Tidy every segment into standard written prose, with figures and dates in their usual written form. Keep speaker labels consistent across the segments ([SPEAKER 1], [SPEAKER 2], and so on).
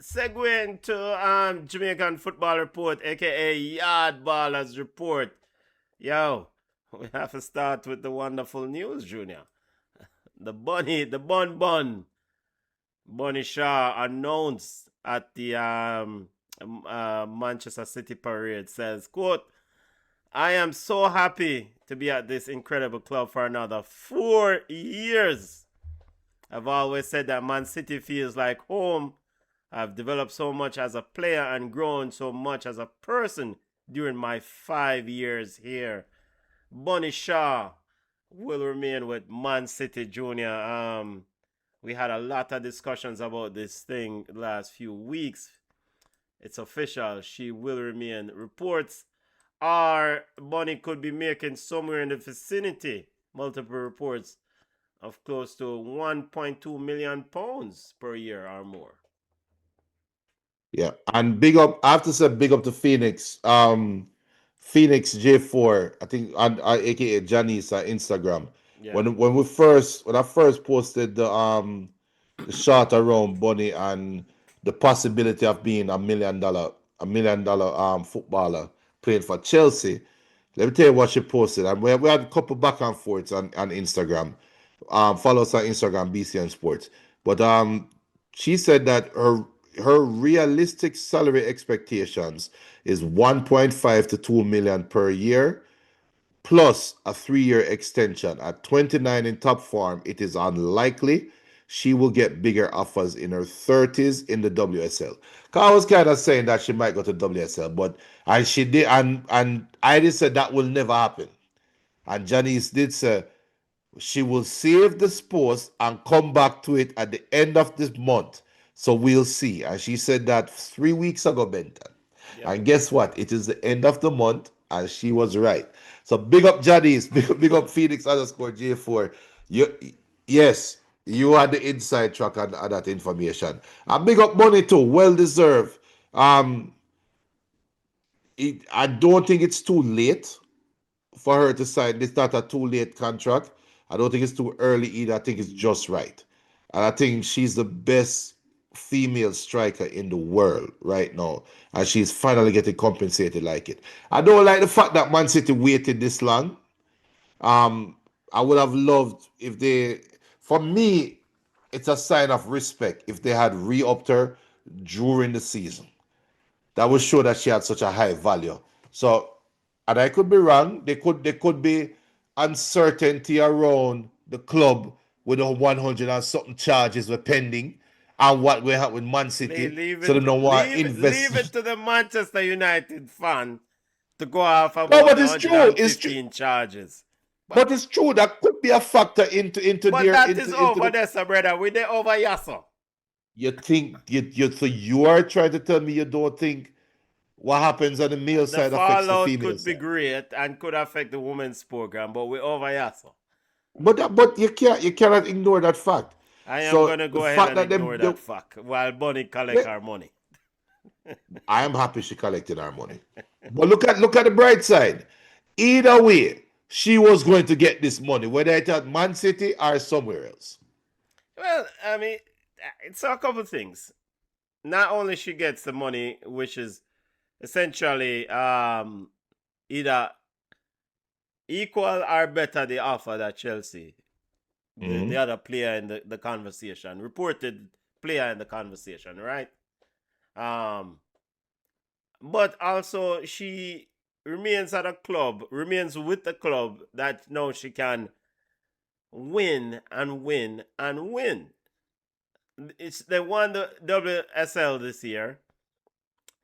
[SPEAKER 1] segueing to Jamaican Football Report, aka Yawd Ballers Report. Yo, we have to start with the wonderful news, Junior. Bunny Shaw announced at the Manchester City parade says, quote, I am so happy to be at this incredible club for another 4 years. I've always said that Man City feels like home. I've developed so much as a player and grown so much as a person during my 5 years here. Bunny Shaw will remain with Man City Junior. We had a lot of discussions about this thing the last few weeks. It's official. She will remain. Reports are Bunny could be making somewhere in the vicinity, multiple reports, of close to £1.2 million per year or more.
[SPEAKER 2] Yeah, and big up. I have to say big up to Phoenix. Phoenix J4. I think on aka Janice on Instagram.
[SPEAKER 1] Yeah.
[SPEAKER 2] When I first posted the shot around Bunny and the possibility of being a $1 million footballer playing for Chelsea. Let me tell you what she posted. And we had a couple back and forths on Instagram. Follow us on Instagram, BCN Sports. But she said that her realistic salary expectations is 1.5 to 2 million per year plus a 3-year extension. At 29 in top form, it is unlikely she will get bigger offers in her 30s in the WSL. I was kind of saying that she might go to WSL, but and she did, and I did say that will never happen. And Janice did say she will save this post and come back to it at the end of this month. So we'll see. And she said that 3 weeks ago, Benton.
[SPEAKER 1] Yep.
[SPEAKER 2] And guess what? It is the end of the month, and she was right. So big up Janice, big up Phoenix underscore J4. Yes, you had the inside track on that information. And big up Money too, well deserved. I don't think it's too late for her to sign. It's not a too late contract. I don't think it's too early either. I think it's just right. And I think she's the best female striker in the world right now. And she's finally getting compensated like it. I don't like the fact that Man City waited this long. I would have loved if they, for me, it's a sign of respect if they had re-upped her during the season. That would show that she had such a high value. So, and I could be wrong. There could be uncertainty around the club with the 100 and something charges were pending and what we have with Man City.
[SPEAKER 1] Leave
[SPEAKER 2] So they
[SPEAKER 1] it,
[SPEAKER 2] don't want to
[SPEAKER 1] leave
[SPEAKER 2] invest.
[SPEAKER 1] it to the Manchester United fan to go off
[SPEAKER 2] No,
[SPEAKER 1] about
[SPEAKER 2] but
[SPEAKER 1] the
[SPEAKER 2] it's true. It's true.
[SPEAKER 1] 115 charges.
[SPEAKER 2] But it's true. That could be a factor into
[SPEAKER 1] But
[SPEAKER 2] their
[SPEAKER 1] that
[SPEAKER 2] into
[SPEAKER 1] is
[SPEAKER 2] into
[SPEAKER 1] over
[SPEAKER 2] the.
[SPEAKER 1] there, sir, brother. We there over Yasso.
[SPEAKER 2] You think so you are trying to tell me you don't think what happens on the male
[SPEAKER 1] The
[SPEAKER 2] side affects the
[SPEAKER 1] fallout
[SPEAKER 2] female
[SPEAKER 1] could be
[SPEAKER 2] side?
[SPEAKER 1] great and could affect the women's program, but we over Yasso.
[SPEAKER 2] But you cannot ignore that fact.
[SPEAKER 1] I am
[SPEAKER 2] So
[SPEAKER 1] gonna
[SPEAKER 2] the
[SPEAKER 1] go ahead
[SPEAKER 2] fact
[SPEAKER 1] and
[SPEAKER 2] that
[SPEAKER 1] ignore that fact while Bunny collect
[SPEAKER 2] they-
[SPEAKER 1] our money.
[SPEAKER 2] I am happy she collected our money. But look at the bright side. Either way, she was going to get this money, whether it's at Man City or somewhere else.
[SPEAKER 1] Well, I mean, it's a couple things. Not only she gets the money, which is essentially either equal or better the offer that Chelsea, the other player in the conversation, reported player in the conversation, right? But also she remains at a club, remains with the club that now she can win and win and win. They won the WSL this year.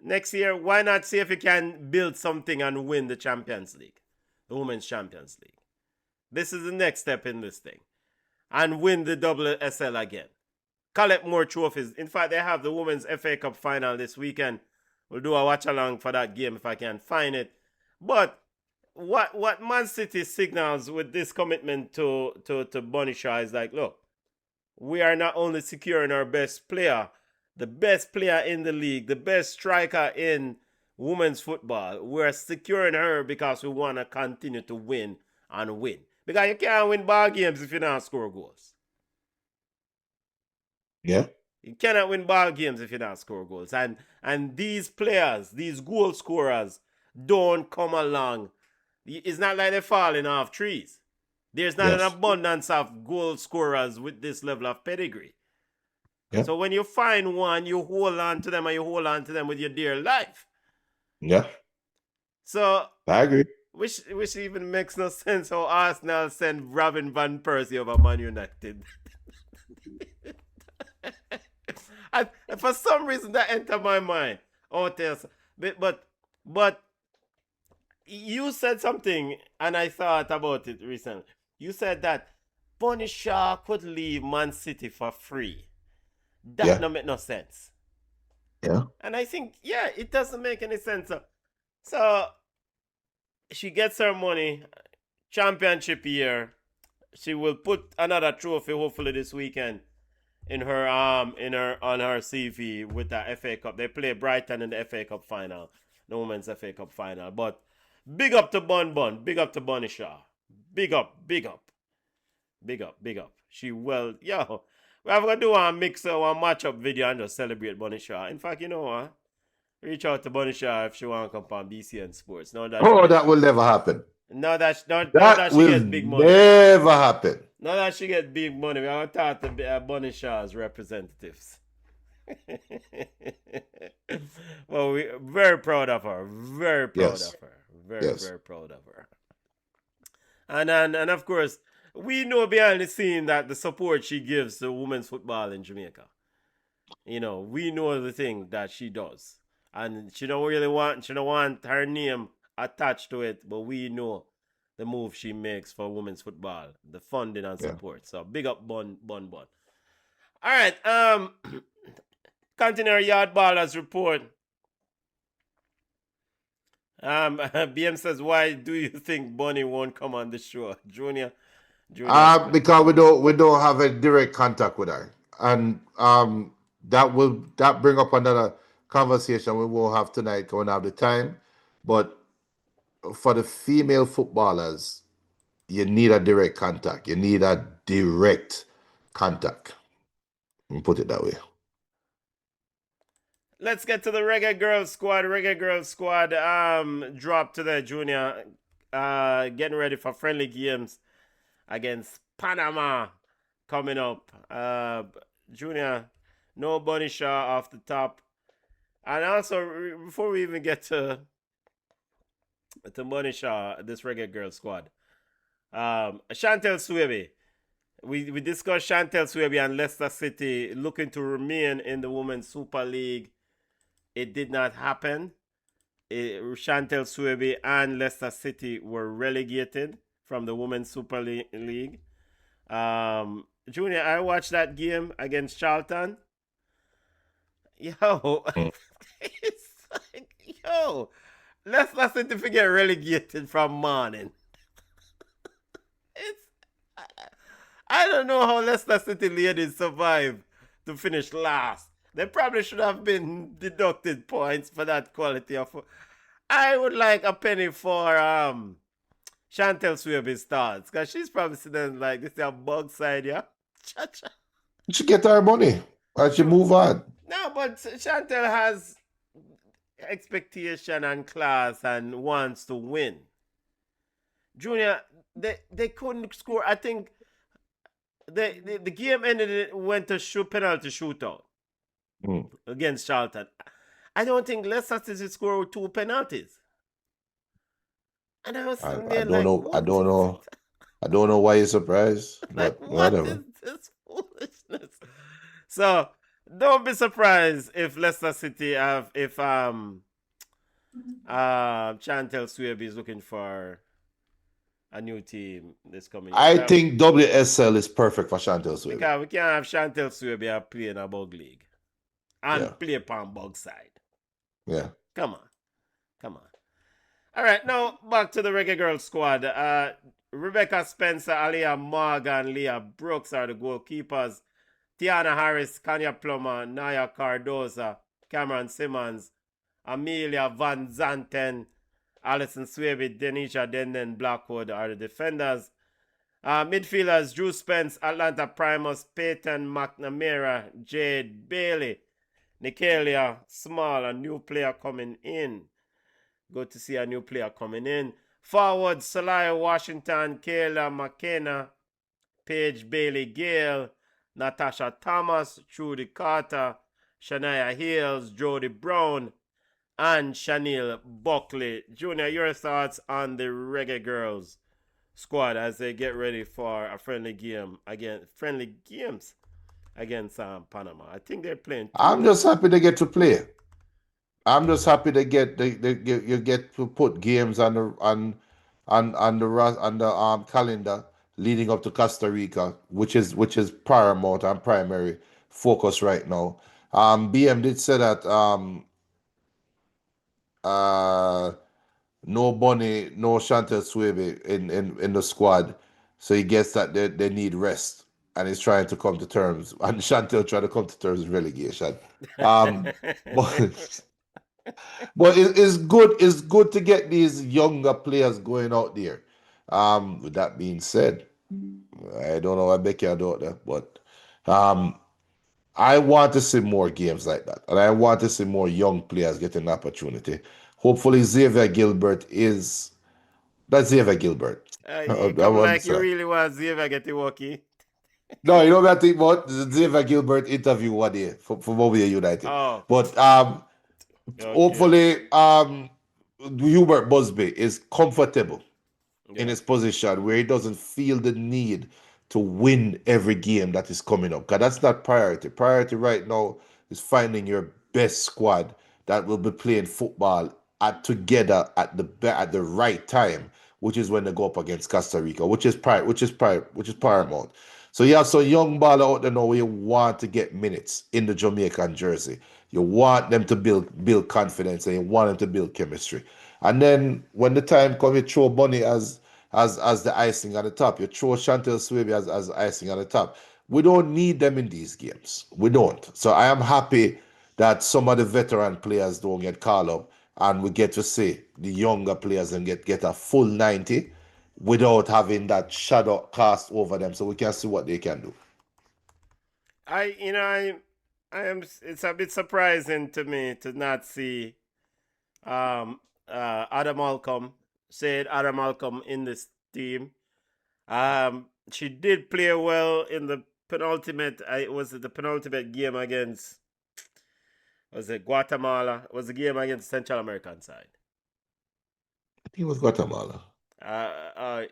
[SPEAKER 1] Next year, why not see if you can build something and win the Champions League, the Women's Champions League? This is the next step in this thing. And win the WSL again. Collect more trophies. In fact, they have the Women's FA Cup final this weekend. We'll do a watch along for that game if I can find it. But what Man City signals with this commitment to Bunny Shaw is like, look, we are not only securing our best player, the best player in the league, the best striker in women's football. We're securing her because we want to continue to win and win. Because you can't win ball games if you don't score goals.
[SPEAKER 2] Yeah.
[SPEAKER 1] You cannot win ball games if you don't score goals. And these players, these goal scorers, don't come along. It's not like they're falling off trees. There's not an
[SPEAKER 2] Yes.
[SPEAKER 1] abundance of goal scorers with this level of pedigree.
[SPEAKER 2] Yeah.
[SPEAKER 1] So when you find one, you hold on to them and you hold on to them with your dear life.
[SPEAKER 2] Yeah.
[SPEAKER 1] So
[SPEAKER 2] I agree.
[SPEAKER 1] which even makes no sense how Arsenal send Robin Van Persie over Man United. And for some reason that entered my mind. Oh, but you said something, and I thought about it recently. You said that Bunny Shaw could leave Man City for free. That don't make no sense.
[SPEAKER 2] Yeah.
[SPEAKER 1] And I think, yeah, it doesn't make any sense. So she gets her money, championship year. She will put another trophy hopefully this weekend on her CV with the FA Cup. They play Brighton in the FA Cup final, the Women's FA Cup final. But big up to big up to Bunny Shaw. Big up. She we're gonna do a mix or a matchup video and just celebrate Bunny Shaw. In fact, you know what? Reach out to Bunny Shaw if she wanna come on BCN Sports.
[SPEAKER 2] That will never happen.
[SPEAKER 1] Now that she
[SPEAKER 2] will
[SPEAKER 1] gets big money.
[SPEAKER 2] never happen.
[SPEAKER 1] Now that she gets big money, we're going to talk to Bunny Shaw's representatives. Well, we're very proud of her. Very proud of her. Very proud of her. And of course, we know behind the scene that the support she gives to women's football in Jamaica. You know, we know the thing that she does. And she don't want her name attached to it, but we know the move she makes for women's football, the funding and support. So big up Bun. All right, continue our Yawd Ballers Report. BM says, why do you think Bunny won't come on the show? Junior.
[SPEAKER 2] Because we don't have a direct contact with her. And that bring up another conversation we won't have tonight, going have the time. But for the female footballers, you need a direct contact. You need a direct contact. Let me put it that way.
[SPEAKER 1] Let's get to the Reggae Girlz squad. Reggae Girlz squad dropped today, Junior. Getting ready for friendly games against Panama coming up. Junior, no Bunny Shaw off the top. And also, before we even get to Bunny Shaw, this Reggae Girlz squad, Chantel Swaby. We discussed Chantel Swaby and Leicester City looking to remain in the Women's Super League. It did not happen. Chantel Swaby and Leicester City were relegated from the Women's Super League. Junior, I watched that game against Charlton. It's like, Leicester City to get relegated from morning. I don't know how Leicester City ladies survive to finish last. They probably should have been deducted points for that quality of. I would like a penny for Chantel Swaby's starts, because she's probably sitting like this is a bug side, yeah.
[SPEAKER 2] She get her money. I should move on.
[SPEAKER 1] No, but Chantel has expectation and class and wants to win. Junior, they couldn't score. I think the game ended, went to penalty shootout against Charlton. I don't think Leicester City scored 2 penalties. And I was
[SPEAKER 2] I don't know why you're surprised. But whatever.
[SPEAKER 1] What is this foolishness? So don't be surprised if Leicester City if Chantel Swaby is looking for a new team this coming year.
[SPEAKER 2] I think WSL is perfect for Chantel Swaby.
[SPEAKER 1] Because we can't have Chantel Swaby play in a bug league and play upon bug side.
[SPEAKER 2] Yeah.
[SPEAKER 1] Come on. All right, now back to the Reggae Girlz squad. Rebecca Spencer, Aliyah Morgan, Leah Brooks are the goalkeepers. Tiana Harris, Kanya Plummer, Naya Cardoza, Cameron Simmons, Amelia Van Zanten, Alison Swaby, Denisha Denden Blackwood are the defenders. Midfielders: Drew Spence, Atlanta Primus, Peyton McNamara, Jade Bailey, Nicalia Small, a new player coming in. Good to see a new player coming in. Forward: Salaya Washington, Kayla McKenna, Paige Bailey Gale, Natasha Thomas, Trudy Carter, Shania Hills, Jody Brown, and Chanel Buckley. Junior, your thoughts on the Reggae Girlz squad as they get ready for a friendly games against Panama? I think they're playing
[SPEAKER 2] I'm
[SPEAKER 1] two.
[SPEAKER 2] just happy they get to play. I'm just happy you get to put games on the calendar leading up to Costa Rica, which is paramount and primary focus right now. BM did say that uh no Bonnie, no Chantel Swaby in the squad, so he gets that they need rest, and he's trying to come to terms, and Chantel trying to come to terms with relegation. Um, but But it's good. It's good to get these younger players going out there. With that being said, I don't know what Becky about that, but um, I want to see more games like that, and I want to see more young players getting an opportunity. Hopefully, Xavier Gilbert is that's Xavier Gilbert. I
[SPEAKER 1] You come
[SPEAKER 2] want to
[SPEAKER 1] like you
[SPEAKER 2] say.
[SPEAKER 1] really want Xavier get the walkie.
[SPEAKER 2] No, you know what I think about the Xavier Gilbert interview one day for Mobile United,
[SPEAKER 1] Oh,
[SPEAKER 2] but
[SPEAKER 1] okay.
[SPEAKER 2] hopefully Hubert Busby is comfortable in
[SPEAKER 1] Yeah.
[SPEAKER 2] his position where he doesn't feel the need to win every game that is coming up. Because that's not priority. Priority right now is finding your best squad that will be playing football together at the right time, which is when they go up against Costa Rica, which is paramount. So you have some young baller out there now where you want to get minutes in the Jamaican jersey. You want them to build confidence and you want them to build chemistry. And then when the time comes, you throw Bunny as the icing on the top. You throw Chantel Swaby as icing on the top. We don't need them in these games. We don't. So I am happy that some of the veteran players don't get called up and we get to see the younger players and get a full 90 without having that shadow cast over them so we can see what they can do.
[SPEAKER 1] I you know I am. It's a bit surprising to me to not see um Adam Malcolm, said Adam Malcolm in this team. She did play well in the penultimate. Was it the penultimate game against? Was it Guatemala? Was the game against Central American side?
[SPEAKER 2] I think it was Guatemala.
[SPEAKER 1] Uh, uh,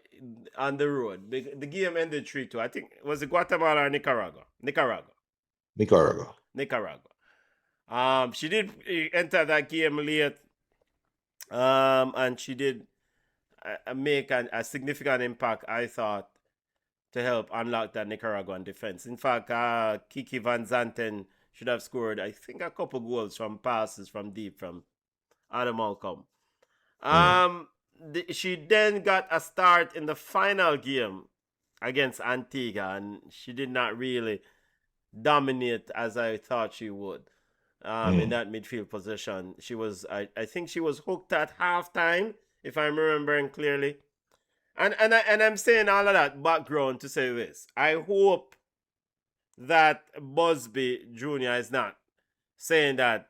[SPEAKER 1] on the road. The game ended 3-2. I think was it Guatemala or Nicaragua? Nicaragua.
[SPEAKER 2] Nicaragua.
[SPEAKER 1] Nicaragua. She did enter that game late. And she did make a significant impact, I thought, to help unlock that Nicaraguan defense. In fact, Kiki Van Zanten should have scored, I think, a couple goals from passes from deep from Adam Malcolm.
[SPEAKER 2] Mm.
[SPEAKER 1] She then got a start in the final game against Antigua, and she did not really dominate as I thought she would. In
[SPEAKER 2] Mm.
[SPEAKER 1] that midfield position, I think she was hooked at halftime, if I'm remembering clearly. And I'm saying all of that background to say this. I hope that Busby Jr. is not saying that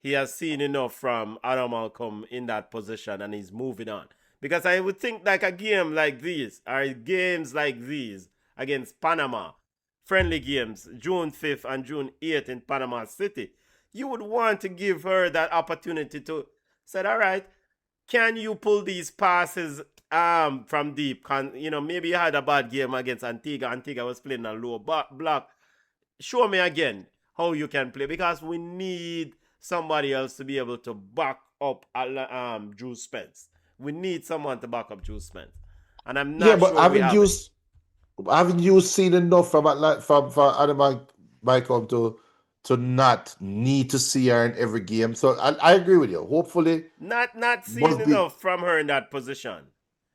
[SPEAKER 1] he has seen enough from Adam Malcolm in that position and he's moving on. Because I would think like a game like these, or games like these against Panama, friendly games, June 5th and June 8th in Panama City, you would want to give her that opportunity to say, all right, can you pull these passes from deep? Maybe you had a bad game against Antigua. Antigua was playing a low block. Show me again how you can play because we need somebody else to be able to back up Drew Spence. We need someone to back up Drew Spence, and I'm
[SPEAKER 2] Yeah,
[SPEAKER 1] not
[SPEAKER 2] but
[SPEAKER 1] sure we have it.
[SPEAKER 2] haven't you seen enough from from Adam Michael to not need to see her in every game? So I agree with you. Hopefully,
[SPEAKER 1] Not seeing
[SPEAKER 2] must be
[SPEAKER 1] enough from her in that position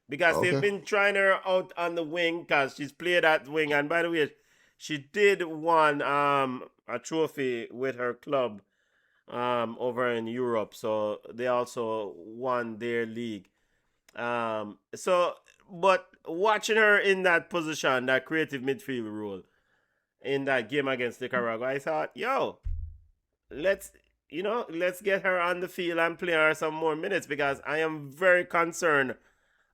[SPEAKER 1] because they've
[SPEAKER 2] okay.
[SPEAKER 1] been trying her out on the wing because she's played at wing. And by the way, she did won a trophy with her club over in Europe, so they also won their league. So, But watching her in that position, that creative midfield role in that game against Nicaragua, I thought, yo, let's let's get her on the field and play her some more minutes because I am very concerned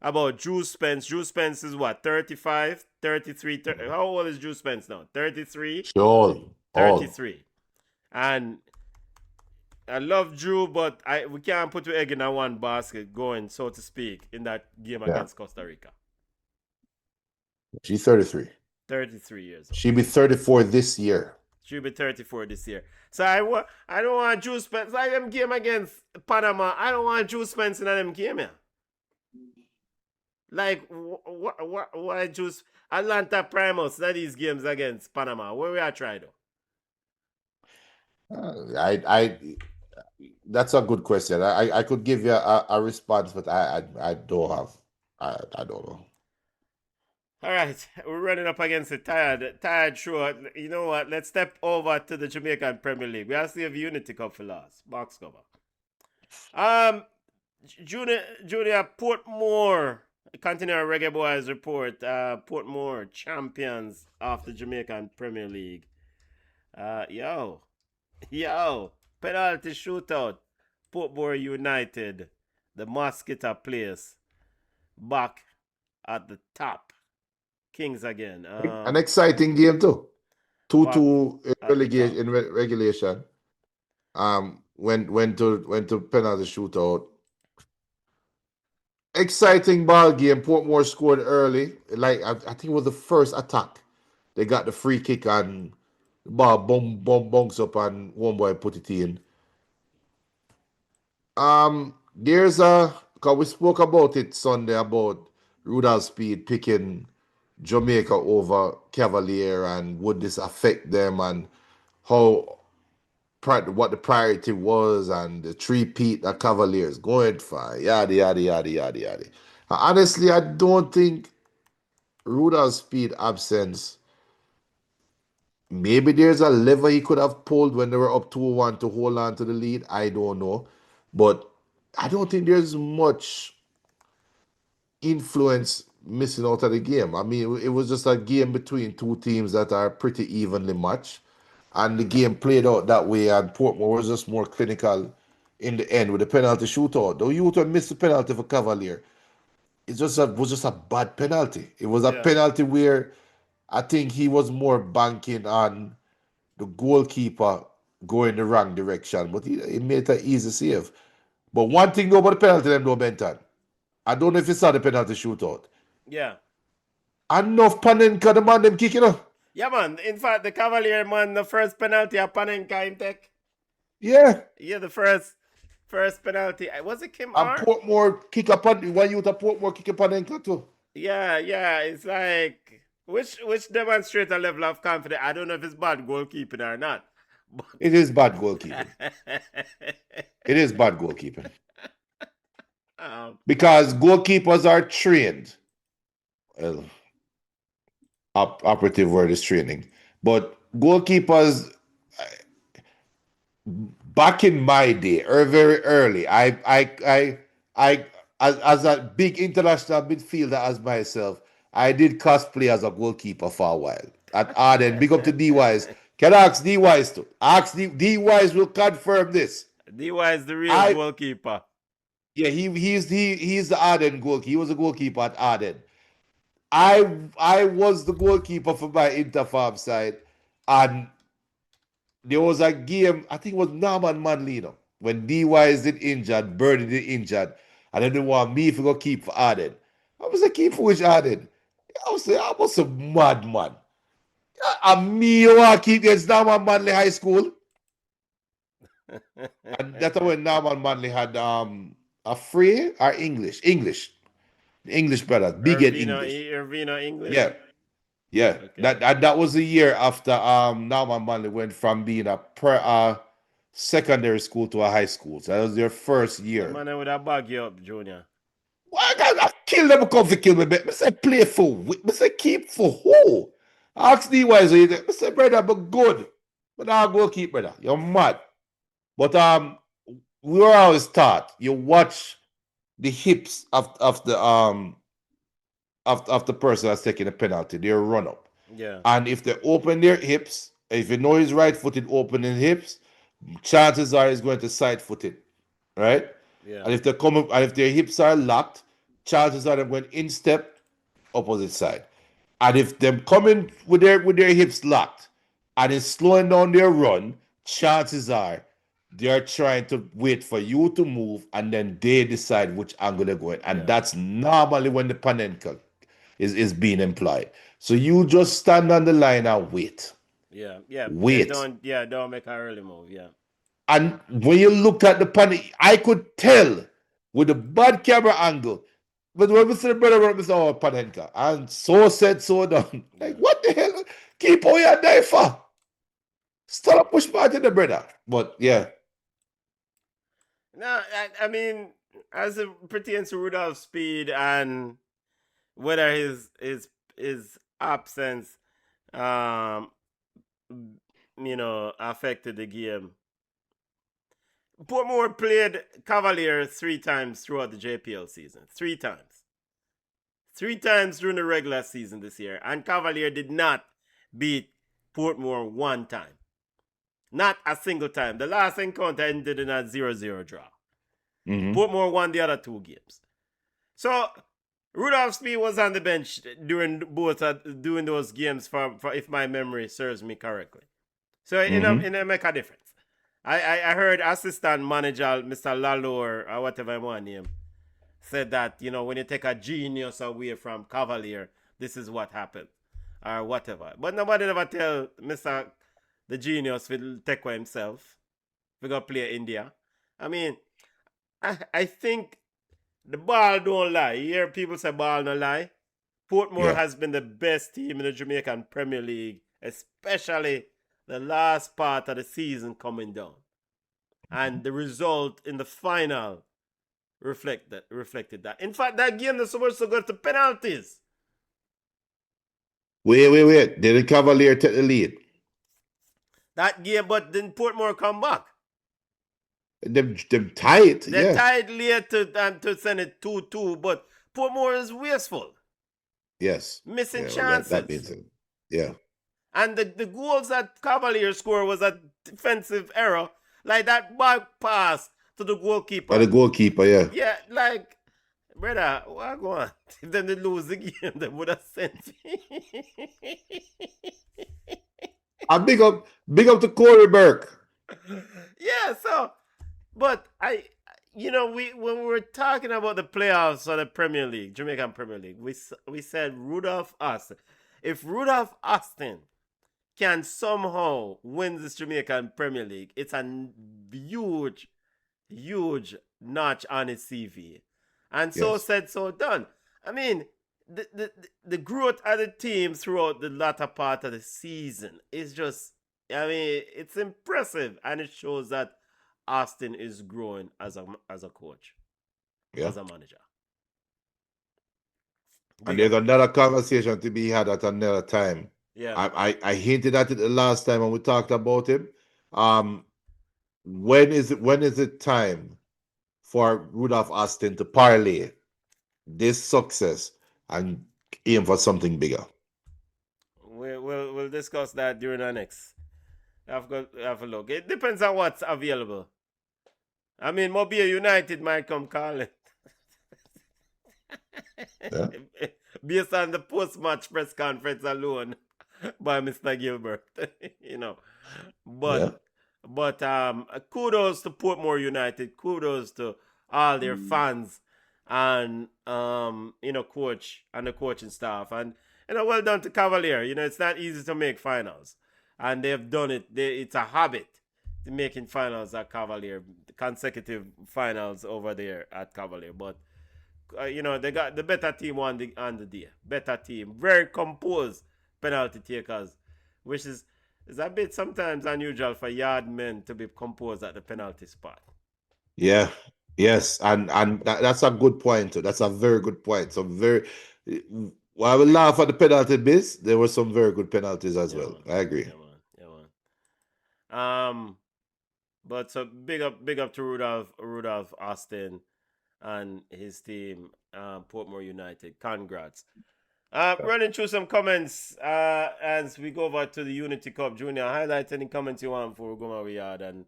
[SPEAKER 1] about Drew Spence. Drew Spence is what, 35, 33, 30, how old is Drew Spence now? 33?
[SPEAKER 2] Sure. All.
[SPEAKER 1] 33. And I love Drew, but we can't put two egg in one basket going, so to speak, in that game against Costa Rica.
[SPEAKER 2] She's 33.
[SPEAKER 1] 33 years old.
[SPEAKER 2] She'll be 34 this year.
[SPEAKER 1] She'll be 34 this year. So I don't want Drew Spence. Like them game against Panama, I don't want Drew Spence in them game here. Like, why Drew Atlanta Primus, that these games against Panama? Where we are trying though?
[SPEAKER 2] That's a good question. I could give you a response, but I don't have. I don't know.
[SPEAKER 1] All right, we're running up against the tired show. You know what? Let's step over to the Jamaican Premier League. We still have Unity Cup for last. Box cover. Junior Portmore. Continue our Reggae Boys report. Portmore champions of the Jamaican Premier League. Yo, penalty shootout. Portmore United, the Mosquito place, back at the top. Kings again.
[SPEAKER 2] An exciting game too. 2-2 in regulation. Went to penalty shootout. Exciting ball game. Portmore scored early. Like I think it was the first attack. They got the free kick and the ball bunks up and one boy put it in. There's because we spoke about it Sunday about Rudolph Speed picking Jamaica over Cavalier and would this affect them and what the priority was and the three-peat that Cavaliers going for, yada, yada, yada, yada, yada. Honestly, I don't think Rudolph Speed absence, maybe there's a lever he could have pulled when they were up 2-1 to hold on to the lead. I don't know. But I don't think there's much influence missing out of the game. I mean, it was just a game between two teams that are pretty evenly matched. And the game played out that way, and Portmore was just more clinical in the end with the penalty shootout. Though Utah missed the penalty for Cavalier, it was just a bad penalty. It was a penalty where I think he was more banking on the goalkeeper going the wrong direction, but he made an easy save. But one thing though about the penalty, them though, Benton, I don't know if you saw the penalty shootout.
[SPEAKER 1] Yeah.
[SPEAKER 2] Enough Panenka, the man them kicking up.
[SPEAKER 1] Yeah, man. In fact, the Cavalier man, the first penalty at Panenka him take.
[SPEAKER 2] Yeah.
[SPEAKER 1] Yeah, the first penalty. Was it Kim
[SPEAKER 2] and
[SPEAKER 1] R?
[SPEAKER 2] Portmore kick up on one youth of Portmore kick up Panenka too.
[SPEAKER 1] Yeah. It's like which demonstrates a level of confidence. I don't know if it's bad goalkeeping or not. But...
[SPEAKER 2] It is bad goalkeeping. It is bad goalkeeping. Because goalkeepers are trained. Well, operative word is training. But goalkeepers, back in my day, or very early, I as a big international midfielder as myself, I did cosplay as a goalkeeper for a while at Arden. Big up to D Wise. Can I ask D Wise to? Ask D Wise will confirm this.
[SPEAKER 1] D Wise the real goalkeeper.
[SPEAKER 2] Yeah, he's the Arden goalkeeper. He was a goalkeeper at Arden. I was the goalkeeper for my Interfarm side, and there was a game, I think it was Norman Manley, when D Wise did injured, Birdie did injured, and then they want me to go keep for Arden. I was like, keep for which Arden? I was a madman. And me want to keep against Norman Manley High School. And that's when Norman Manley had a free or English. The English brothers, big in English.
[SPEAKER 1] Irvino English.
[SPEAKER 2] Yeah. Okay. That was the year after Norman Manley went from being a secondary school to a high school. So that was their first year.
[SPEAKER 1] Man, I would have bagged you up, Junior.
[SPEAKER 2] Why I kill them come to kill me? I say play for I say keep for who? Ask D Wise. I say brother, but good. But I'll go keep, brother. You're mad. But we were always taught, you watch the hips of the of the person that's taking the penalty, their run up.
[SPEAKER 1] Yeah.
[SPEAKER 2] And if they open their hips, if you know he's right footed opening hips, chances are he's going to side footed, right?
[SPEAKER 1] Yeah.
[SPEAKER 2] And if they come up, and if their hips are locked, chances are they're going in step opposite side. And if them coming with their hips locked and it's slowing down their run, chances are they're trying to wait for you to move and then they decide which angle they're going. And
[SPEAKER 1] Yeah.
[SPEAKER 2] that's normally when the panenka is being employed. So you just stand on the line and wait.
[SPEAKER 1] Yeah. Yeah. Yeah.
[SPEAKER 2] Wait.
[SPEAKER 1] Don't make an early move. Yeah.
[SPEAKER 2] And when you look at the pan, I could tell with the bad camera angle. But when we see the brother run, we say, oh, Panenka. And so said, so done. Like,
[SPEAKER 1] Yeah.
[SPEAKER 2] what the hell? Keep on your knife for. Stop push back to the brother. But yeah.
[SPEAKER 1] No, I mean, as it pertains to Rudolph's speed and whether his absence, um, affected the game. Portmore played Cavalier 3 times throughout the JPL season. 3 times. 3 times during the regular season this year. And Cavalier did not beat Portmore 1 time. Not a single time. The last encounter ended in a 0-0 draw. Portmore won the other 2 games. So Rudolph Speed was on the bench during both doing those games for if my memory serves me correctly. So it make a difference. I heard assistant manager Mr. Lalor or whatever I want to name said that when you take a genius away from Cavalier, this is what happened or whatever. But nobody ever tell Mr. the genius will take for himself. We go play India. I mean, I think the ball don't lie. You hear people say ball don't lie. Portmore has been the best team in the Jamaican Premier League, especially the last part of the season coming down. And the result in the final reflected that. In fact, that game was supposed to go to penalties.
[SPEAKER 2] Wait. Did the Cavalier take the lead?
[SPEAKER 1] That game, but then Portmore come back.
[SPEAKER 2] Them tied.
[SPEAKER 1] They tied late to send it 2-2, but Portmore is wasteful.
[SPEAKER 2] Yes.
[SPEAKER 1] Missing chances.
[SPEAKER 2] That means it. Yeah.
[SPEAKER 1] And the goals that Cavalier scored was a defensive error. Like that back pass to the goalkeeper.
[SPEAKER 2] By the goalkeeper, yeah.
[SPEAKER 1] Yeah, like, brother, what go on? If them they lose the game, they would have sent me.
[SPEAKER 2] And big up to Corey Burke.
[SPEAKER 1] Yeah, so, but when we were talking about the playoffs of the Premier League, Jamaican Premier League, we said Rudolph Austin. If Rudolph Austin can somehow win this Jamaican Premier League, it's a huge, huge notch on his CV. And so said, so done. I mean, the growth of the team throughout the latter part of the season is just, it's impressive. And it shows that Austin is growing as a coach, as a manager.
[SPEAKER 2] And there's another conversation to be had at another time.
[SPEAKER 1] Yeah.
[SPEAKER 2] I hinted at it the last time when we talked about him. When is it time for Rudolph Austin to parlay this success and aim for something bigger?
[SPEAKER 1] We'll discuss that during our next. Have a look. It depends on what's available. I mean, Mobile United might come calling.
[SPEAKER 2] Yeah.
[SPEAKER 1] Based on the post-match press conference alone by Mr. Gilbert, But kudos to Portmore United. Kudos to all their fans and coach and the coaching staff, and well done to Cavalier. It's not easy to make finals, and they've done it. It's a habit to making finals at Cavalier, consecutive finals over there at Cavalier. But they got the better team on the day. Better team, very composed penalty takers, which is a bit sometimes unusual for yard men to be composed at the penalty spot.
[SPEAKER 2] Yeah. Yes, and that's a good point. That's a very good point. While I will laugh at the penalty miss, there were some very good penalties as well.
[SPEAKER 1] Man.
[SPEAKER 2] I agree.
[SPEAKER 1] Yeah, man. But so big up to Rudolph Austin and his team, Portmore United. Congrats. Running through some comments as we go over to the Unity Cup. Junior, highlight any comments you want before we go over yard and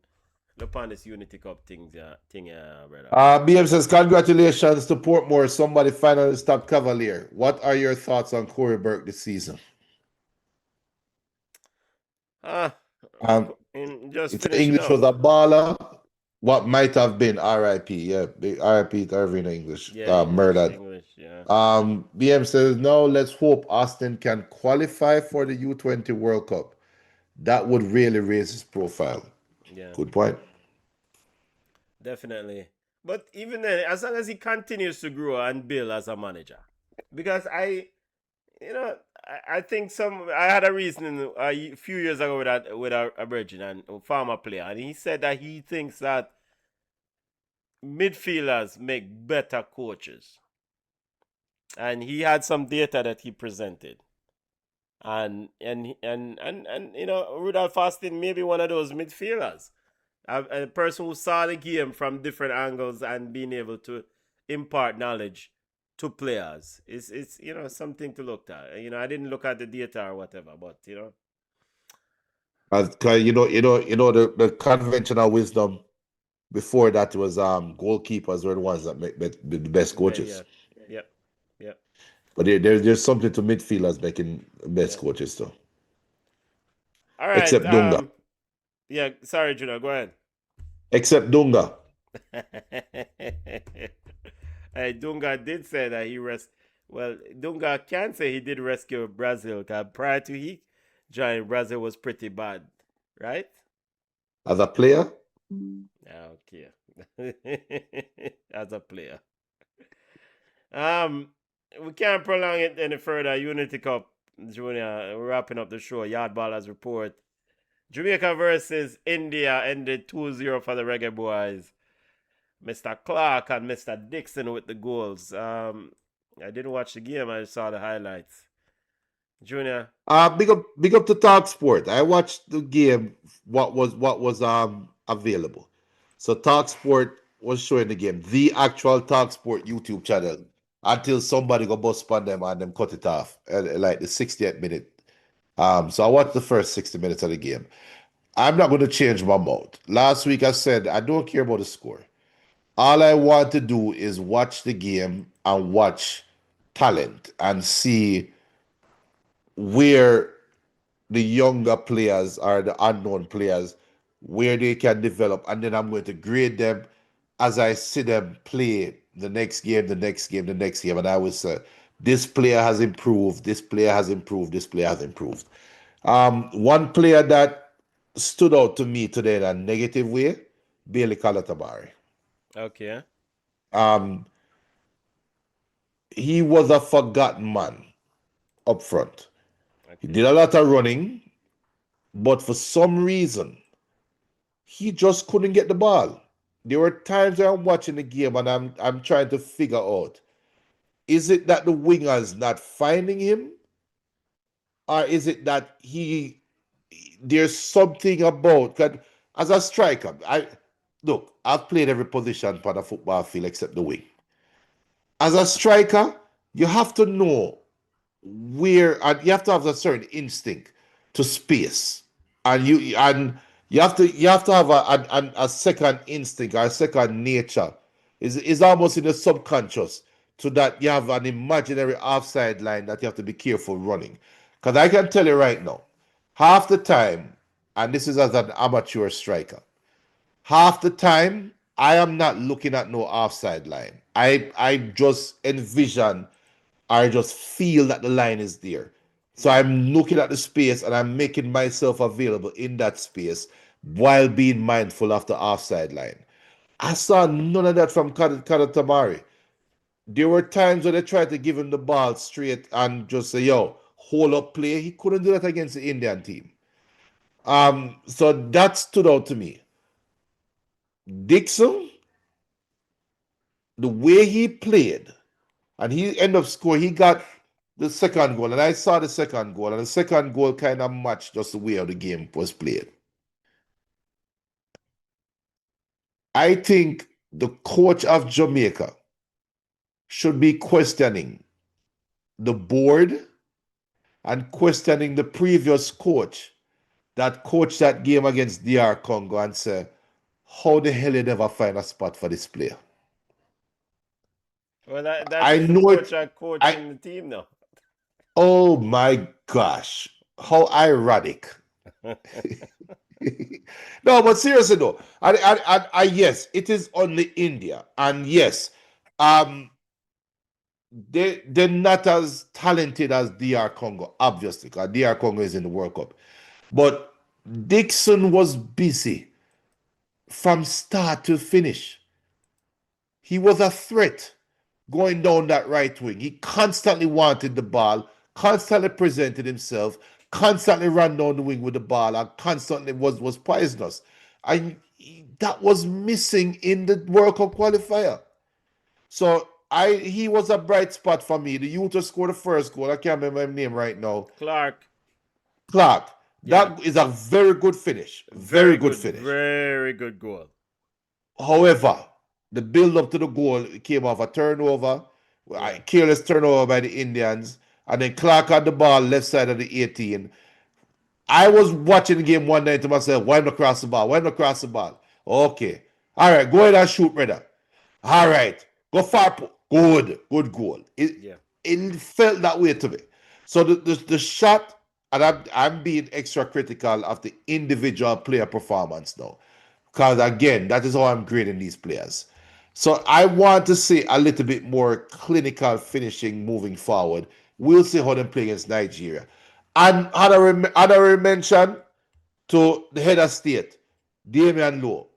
[SPEAKER 1] look on this Unity Cup thing, brother.
[SPEAKER 2] BM says, congratulations to Portmore. Somebody finally stopped Cavalier. What are your thoughts on Corey Burke this season?
[SPEAKER 1] Um, just
[SPEAKER 2] If
[SPEAKER 1] finishing
[SPEAKER 2] English
[SPEAKER 1] up.
[SPEAKER 2] was a baller, what might have been RIP. Yeah, big RIP to Irving English.
[SPEAKER 1] Yeah,
[SPEAKER 2] Murdered.
[SPEAKER 1] English, yeah.
[SPEAKER 2] BM says, no, let's hope Austin can qualify for the U20 World Cup. That would really raise his profile.
[SPEAKER 1] Yeah,
[SPEAKER 2] Good point.
[SPEAKER 1] definitely. But even then, as long as he continues to grow and build as a manager, because you know, I think I had a reason a few years ago with a virgin and a former player, and he said that he thinks that midfielders make better coaches, and he had some data that he presented, and you know, Rudolph Austin may be one of those midfielders, a person who saw the game from different angles and being able to impart knowledge to players. It's you know, something to look at. You know, I didn't look at the data or whatever, but you know.
[SPEAKER 2] The conventional wisdom before that was goalkeepers were the ones that make the best coaches.
[SPEAKER 1] Yeah, yeah.
[SPEAKER 2] But there's something to midfielders making best coaches too.
[SPEAKER 1] All right.
[SPEAKER 2] Except Dunga.
[SPEAKER 1] Yeah. Sorry, Juno. Go ahead.
[SPEAKER 2] Except Dunga.
[SPEAKER 1] Hey, Dunga did say that he Well, Dunga can say he did rescue Brazil because prior to he joining Brazil was pretty bad, right?
[SPEAKER 2] As a player?
[SPEAKER 1] Okay. As a player. We can't prolong it any further. Unity Cup, Junior. We're wrapping up the show. Yawd Ballers Report. Jamaica versus India ended 2-0 for the Reggae Boys. Mr. Clarke and Mr. Dixon with the goals. I didn't watch the game. I saw the highlights. Junior.
[SPEAKER 2] Big up to Talk Sport. I watched the game. What was available. So Talk Sport was showing the game. The actual Talk Sport YouTube channel. Until somebody go bust upon them and them cut it off at like the 60th minute. So I watched the first 60 minutes of the game. I'm not going to change my mouth. Last week I said I don't care about the score. All I want to do is watch the game and watch talent and see where the younger players or the unknown players, where they can develop, and then I'm going to grade them as I see them play the next game, the next game, the next game, and I will say, this player has improved, this player has improved, this player has improved. One player that stood out to me today in a negative way, Bailey Calatabari.
[SPEAKER 1] Okay.
[SPEAKER 2] He was a forgotten man up front. He did a lot of running, but for some reason, he just couldn't get the ball. There were times I'm watching the game and I'm trying to figure out, is it that the wingers not finding him? Or is it that there's something about, 'cause as a striker, I've played every position on a football field except the wing. As a striker, you have to know and you have to have a certain instinct to space, and you have to have a second instinct or a second nature. Is almost in the subconscious, so that you have an imaginary offside line that you have to be careful running. Because I can tell you right now, half the time, and this is as an amateur striker, half the time I am not looking at no offside line. I just envision, I just feel that the line is there. So I'm looking at the space and I'm making myself available in that space while being mindful of the offside line. I saw none of that from Tamari. There were times when they tried to give him the ball straight and just say, yo, hold up play. He couldn't do that against the Indian team. So that stood out to me. Dixon, the way he played, and he ended up scoring. He got the second goal, and I saw the second goal, and the second goal kind of matched just the way how the game was played. I think the coach of Jamaica should be questioning the board and questioning the previous coach that coached that game against DR Congo and say, how the hell you never find a spot for this player?
[SPEAKER 1] Well, that
[SPEAKER 2] I
[SPEAKER 1] is the
[SPEAKER 2] know
[SPEAKER 1] coach
[SPEAKER 2] it.
[SPEAKER 1] that
[SPEAKER 2] I
[SPEAKER 1] coaching the team now.
[SPEAKER 2] Oh my gosh, how ironic. No, but seriously though, yes, it is only India, and yes, um, they're not as talented as DR Congo, obviously, because DR Congo is in the World Cup. But Dixon was busy from start to finish. He was a threat going down that right wing. He constantly wanted the ball, constantly presented himself, constantly ran down the wing with the ball, and constantly was poisonous. And that was missing in the World Cup qualifier. So he was a bright spot for me. The youth who scored the first goal, I can't remember his name right now.
[SPEAKER 1] Clarke.
[SPEAKER 2] Clarke.
[SPEAKER 1] Yeah.
[SPEAKER 2] That is a very good finish. Very
[SPEAKER 1] Very
[SPEAKER 2] good
[SPEAKER 1] good.
[SPEAKER 2] finish.
[SPEAKER 1] Very good goal.
[SPEAKER 2] However, the build up to the goal came off a turnover,
[SPEAKER 1] Yeah.
[SPEAKER 2] a careless turnover by the Indians, and then Clarke had the ball left side of the 18. I was watching the game one night to myself, why not cross the ball? Why not cross the ball? Okay. All right, go ahead and shoot, brother. All right. Go far. Good. Good goal.
[SPEAKER 1] Yeah.
[SPEAKER 2] It felt that way to me. So the shot, and I'm being extra critical of the individual player performance now. Because again, that is how I'm grading these players. So I want to see a little bit more clinical finishing moving forward. We'll see how they play against Nigeria. And honorary mention to the head of state, Damian Lowe,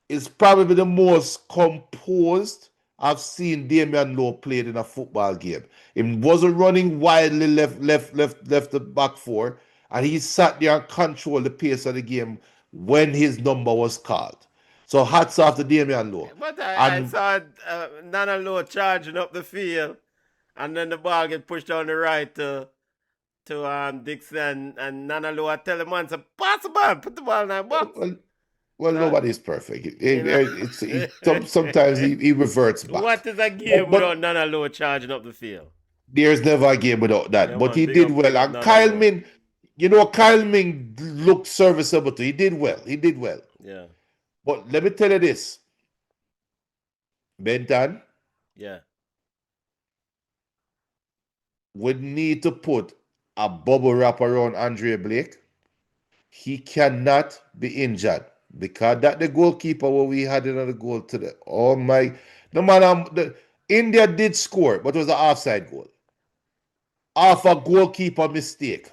[SPEAKER 2] is probably the most composed I've seen Damian Lowe played in a football game. He wasn't running wildly left the back four, and he sat there and controlled the pace of the game when his number was called. So hats off to Damian Lowe.
[SPEAKER 1] But I
[SPEAKER 2] And
[SPEAKER 1] saw Nana Lowe charging up the field, and then the ball get pushed down the right to Dixon, and Nana Lowe tell him once, pass the ball, put the ball in that box.
[SPEAKER 2] well, well,
[SPEAKER 1] So,
[SPEAKER 2] nobody's perfect.
[SPEAKER 1] you know.
[SPEAKER 2] Sometimes he reverts back.
[SPEAKER 1] What is a game
[SPEAKER 2] But
[SPEAKER 1] without Nana Lowe charging up the field?
[SPEAKER 2] there's never a game without
[SPEAKER 1] Yeah,
[SPEAKER 2] that. But
[SPEAKER 1] man,
[SPEAKER 2] he did well.
[SPEAKER 1] big up
[SPEAKER 2] And
[SPEAKER 1] Nana
[SPEAKER 2] Kyle
[SPEAKER 1] Lowe.
[SPEAKER 2] Min, Kyle Ming looked serviceable too. He did well. He did well.
[SPEAKER 1] Yeah,
[SPEAKER 2] But let me tell you this, Benton
[SPEAKER 1] yeah.
[SPEAKER 2] would need to put a bubble wrap around Andre Blake. He cannot be injured because that the goalkeeper what we had another goal today. Oh my, no matter India did score, but it was an offside goal. Off a goalkeeper mistake.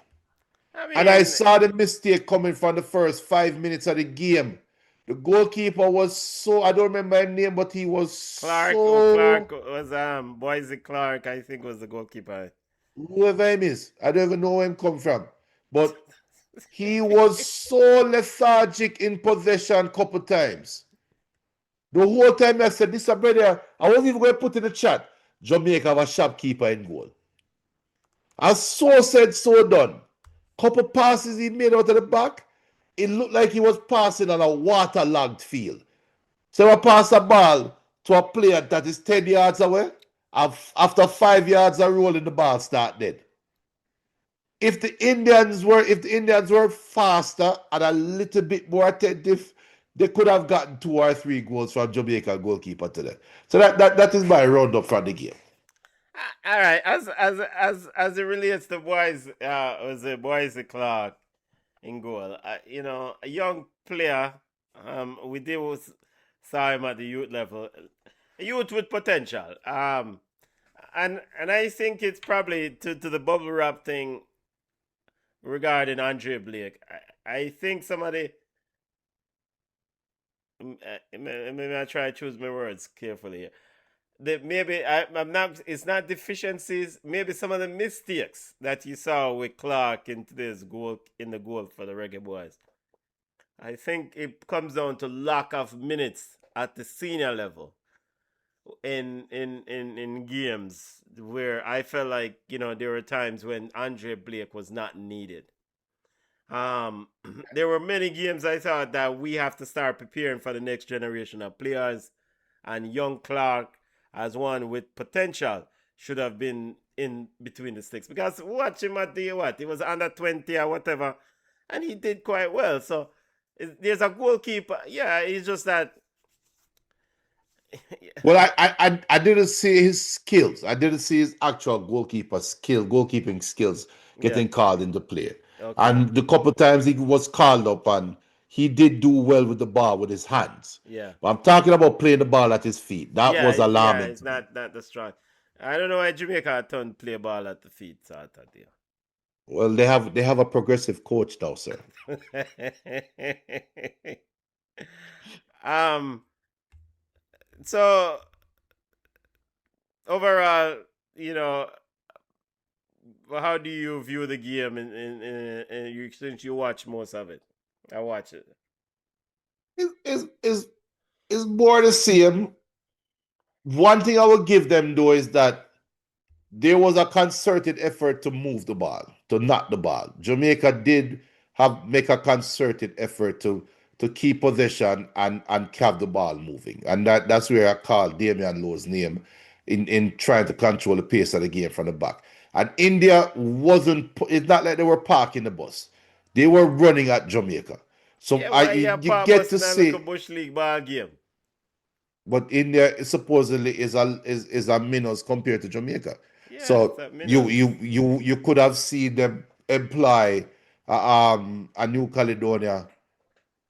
[SPEAKER 1] I
[SPEAKER 2] And I
[SPEAKER 1] mean,
[SPEAKER 2] saw the mistake coming from the first 5 minutes of the game. The goalkeeper was so, I don't remember his name, but he was
[SPEAKER 1] Clarke
[SPEAKER 2] so,
[SPEAKER 1] was Boise Clarke, I think was the goalkeeper.
[SPEAKER 2] whoever him is, I don't even know where him come from. But he was so lethargic in possession a couple times. The whole time I said, this brother, I wasn't even going to put in the chat, Jamaica have a shopkeeper in goal. As so said, so done. Couple passes he made out of the back, it looked like he was passing on a waterlogged field. So I pass a ball to a player that is 10 yards away. After 5 yards of rolling, the ball start dead. If the Indians were faster and a little bit more attentive, they could have gotten 2 or 3 goals from Jamaica goalkeeper today. So that is my roundup from the game.
[SPEAKER 1] All right, as it relates to was it Boise Clarke in goal? A young player. We saw him at the youth level, a youth with potential. And I think it's probably to the bubble wrap thing regarding Andre Blake. I think somebody. Maybe I try to choose my words carefully here. Maybe I'm not. It's not deficiencies. Maybe some of the mistakes that you saw with Clarke in today's goal in the goal for the Reggae Boys. I think it comes down to lack of minutes at the senior level in games where I felt like there were times when Andre Blake was not needed. Um, there were many games I thought that we have to start preparing for the next generation of players, and young Clarke as one with potential. should have been in between the sticks. Because watch him at the what? He was under 20 or whatever, and he did quite well. So there's a goalkeeper. Yeah, it's just that.
[SPEAKER 2] Well, I didn't see his skills. I didn't see his actual goalkeeping skills
[SPEAKER 1] Yeah.
[SPEAKER 2] getting called into play.
[SPEAKER 1] Okay.
[SPEAKER 2] And the couple times he was called up, and he did do well with the ball with his hands.
[SPEAKER 1] Yeah.
[SPEAKER 2] But I'm talking about playing the ball at his feet. That
[SPEAKER 1] Yeah.
[SPEAKER 2] was
[SPEAKER 1] Yeah.
[SPEAKER 2] alarming
[SPEAKER 1] It's
[SPEAKER 2] to me.
[SPEAKER 1] not the strong. I don't know why Jamaica turned play ball at the feet. Saturday.
[SPEAKER 2] Well, they have a progressive coach now, sir.
[SPEAKER 1] um. So overall, you know, how do you view the game in you since you watch most of it? I watch it.
[SPEAKER 2] Is more the same. One thing I will give them though is that there was a concerted effort to move the ball, to knock the ball. Jamaica did have make a concerted effort to keep possession and have the ball moving, and that's where I call Damian Lowe's name in trying to control the pace of the game from the back. And India wasn't. It's not like they were parking the bus; they were running at Jamaica. So
[SPEAKER 1] Yeah,
[SPEAKER 2] I
[SPEAKER 1] why you
[SPEAKER 2] you
[SPEAKER 1] part
[SPEAKER 2] get
[SPEAKER 1] bus
[SPEAKER 2] to
[SPEAKER 1] in a little
[SPEAKER 2] see,
[SPEAKER 1] bush league ball game?
[SPEAKER 2] but India supposedly is a minnows compared to Jamaica.
[SPEAKER 1] Yeah, it's
[SPEAKER 2] So
[SPEAKER 1] at
[SPEAKER 2] you
[SPEAKER 1] Minos.
[SPEAKER 2] you you you could have seen them employ a New Caledonia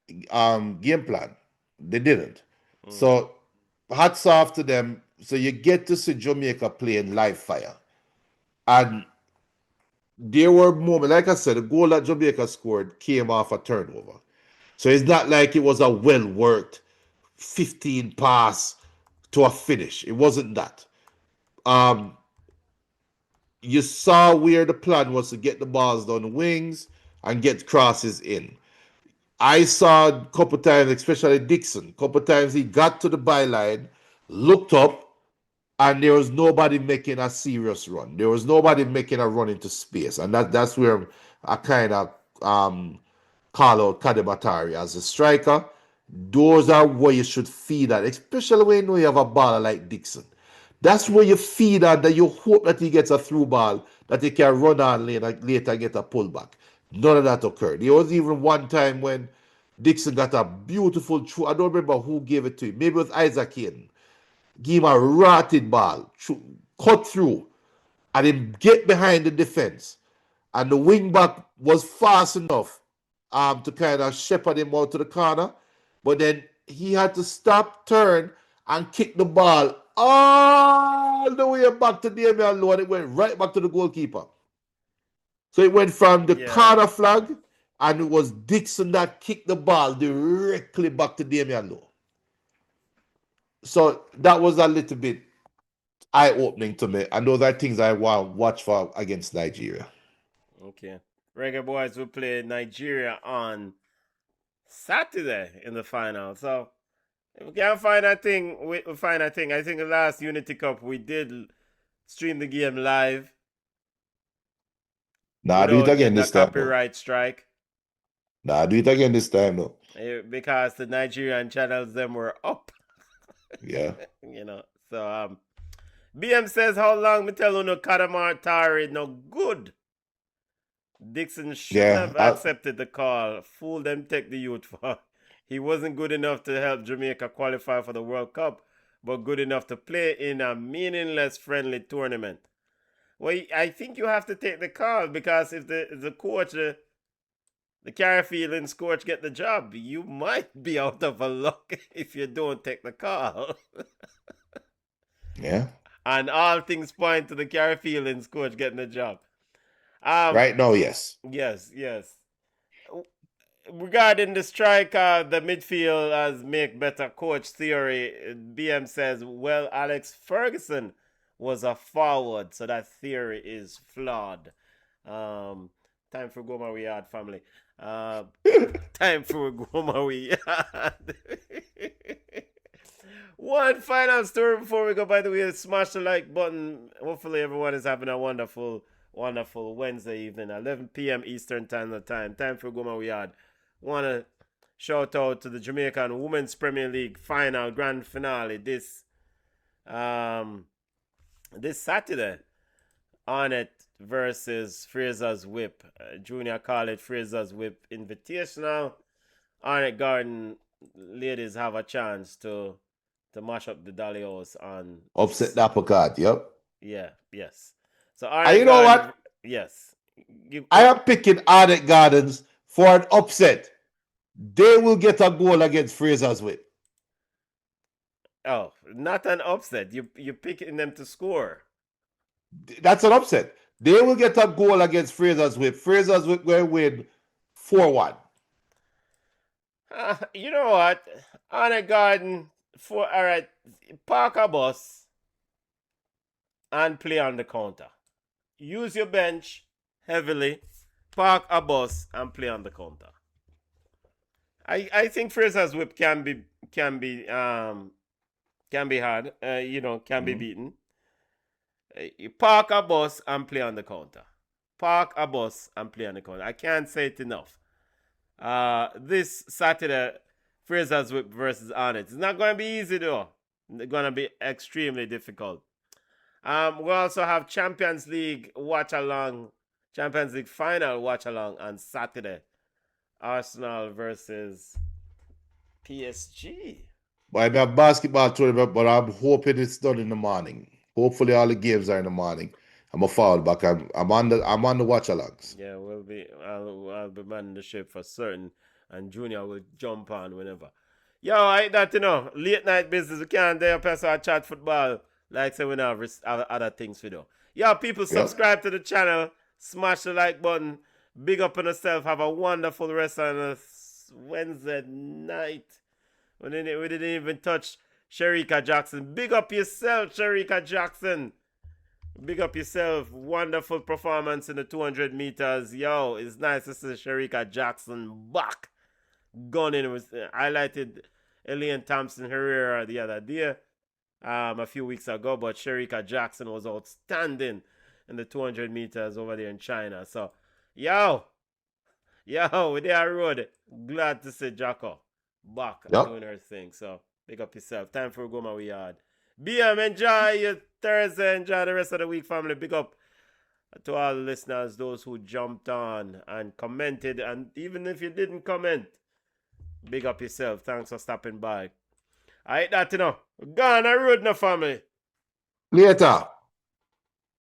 [SPEAKER 2] game plan. They didn't.
[SPEAKER 1] Mm.
[SPEAKER 2] So hats off to them. So you get to see Jamaica playing live fire. And there were moments, like I said, the goal that Jamaica scored came off a turnover. So it's not like it was a well worked 15 pass to a finish. It wasn't that. Um, you saw where the plan was to get the balls down the wings and get crosses in. I saw a couple times, especially Dixon, a couple times he got to the byline, looked up, and there was nobody making a serious run. There was nobody making a run into space. And that's where I kind of call out Kadebatari as a striker. Those are where you should feed at, especially when you know you have a baller like Dixon. That's where you feed at, that you hope that he gets a through ball that he can run on later and get a pullback. None of that occurred. There was even one time when Dixon got a beautiful through. I don't remember who gave it to him. Maybe it was Isaac Hayden. Give him a rotted ball, cut through, and him get behind the defense. And the wing back was fast enough to kind of shepherd him out to the corner. But then he had to stop, turn, and kick the ball all the way back to Damian Lowe, and it went right back to the goalkeeper. So it went from the
[SPEAKER 1] Yeah.
[SPEAKER 2] corner flag, and it was Dixon that kicked the ball directly back to Damian Lowe. So that was a little bit eye-opening to me, and those are things I want to watch for against Nigeria.
[SPEAKER 1] Okay. Reggae Boys will play Nigeria on Saturday in the final. So if we can't find that thing, we find that thing. I think the last Unity Cup we did stream the game live
[SPEAKER 2] Nah, do it
[SPEAKER 1] without
[SPEAKER 2] again
[SPEAKER 1] getting a
[SPEAKER 2] this time, though.
[SPEAKER 1] copyright strike.
[SPEAKER 2] Nah, do it again this time, though.
[SPEAKER 1] Because the Nigerian channels them were up.
[SPEAKER 2] Yeah.
[SPEAKER 1] So BM says how long me tell you no Kadamar Tari no good. Dixon shouldn't
[SPEAKER 2] Yeah.
[SPEAKER 1] have accepted the call. Fool them take the youth for. He wasn't good enough to help Jamaica qualify for the World Cup, but good enough to play in a meaningless friendly tournament. Well, I think you have to take the call because if the coach, the Carry Feelings coach, get the job, you might be out of a luck if you don't take the call.
[SPEAKER 2] Yeah.
[SPEAKER 1] And all things point to the Carry Feelings coach getting the job.
[SPEAKER 2] Right now, yes.
[SPEAKER 1] Yes. Regarding the strike, the midfield has make better coach theory. BM says, well, Alex Ferguson was a forward, so that theory is flawed. Time for Goma We Yard, family. Time for Goma We Yard. One final story before we go. By the way, smash the like button. Hopefully, everyone is having a wonderful Wednesday evening, 11 p.m. Eastern time. Time for Goma We Yard. Want to shout out to the Jamaican Women's Premier League final grand finale this this Saturday, Arnett versus Fraser's Whip. Junior College Fraser's Whip Invitational. Arnett Garden ladies have a chance to mash up the Dolly House on
[SPEAKER 2] Upset the apple cart. Yep.
[SPEAKER 1] Yeah, yes. So
[SPEAKER 2] And
[SPEAKER 1] Arnett
[SPEAKER 2] you know
[SPEAKER 1] Garden,
[SPEAKER 2] what?
[SPEAKER 1] yes.
[SPEAKER 2] I am picking Arnett Gardens for an upset. They will get a goal against Fraser's Whip.
[SPEAKER 1] Oh, not an upset. You're picking them to score.
[SPEAKER 2] That's an upset. They will get a goal against Fraser's Whip. Fraser's Whip will win 4-1.
[SPEAKER 1] You know what? Arnett Garden for all right. Park a bus and play on the counter. Use your bench heavily. Park a bus and play on the counter. I think Fraser's Whip can be hard. Can be beaten. You park a bus and play on the counter. Park a bus and play on the counter. I can't say it enough. This Saturday, Fraser's Whip versus Arnett. It's not going to be easy though. It's going to be extremely difficult. We also have Champions League watch along, Champions League final watch along on Saturday. Arsenal versus PSG.
[SPEAKER 2] I have basketball tournament, but I'm hoping it's done in the morning. Hopefully, all the games are in the morning. I'm a foul back. I'm on the watch alongs.
[SPEAKER 1] Yeah, I'll be manning the ship for certain, and Junior will jump on whenever. Yo, I that late night business. We can't dare pass our chat football like say we have other things we do. Yo, people, subscribe to the channel, smash the like button. Big up on yourself. Have a wonderful rest on a Wednesday night. We didn't even touch Sherika Jackson. Big up yourself, Sherika Jackson. Big up yourself. Wonderful performance in the 200 meters. Yo, it's nice to see Sherika Jackson back. Gunning was highlighted Elaine Thompson Herrera the other day, a few weeks ago, but Sherika Jackson was outstanding in the 200 meters over there in China. So, yo, with their road, glad to see Jacko back doing her thing. So, big up yourself. Time for go my yard. BM, enjoy your Thursday. Enjoy the rest of the week, family. Big up to all the listeners, those who jumped on and commented. And even if you didn't comment, big up yourself. Thanks for stopping by. All right, that, Gone, I road, no family.
[SPEAKER 2] Later.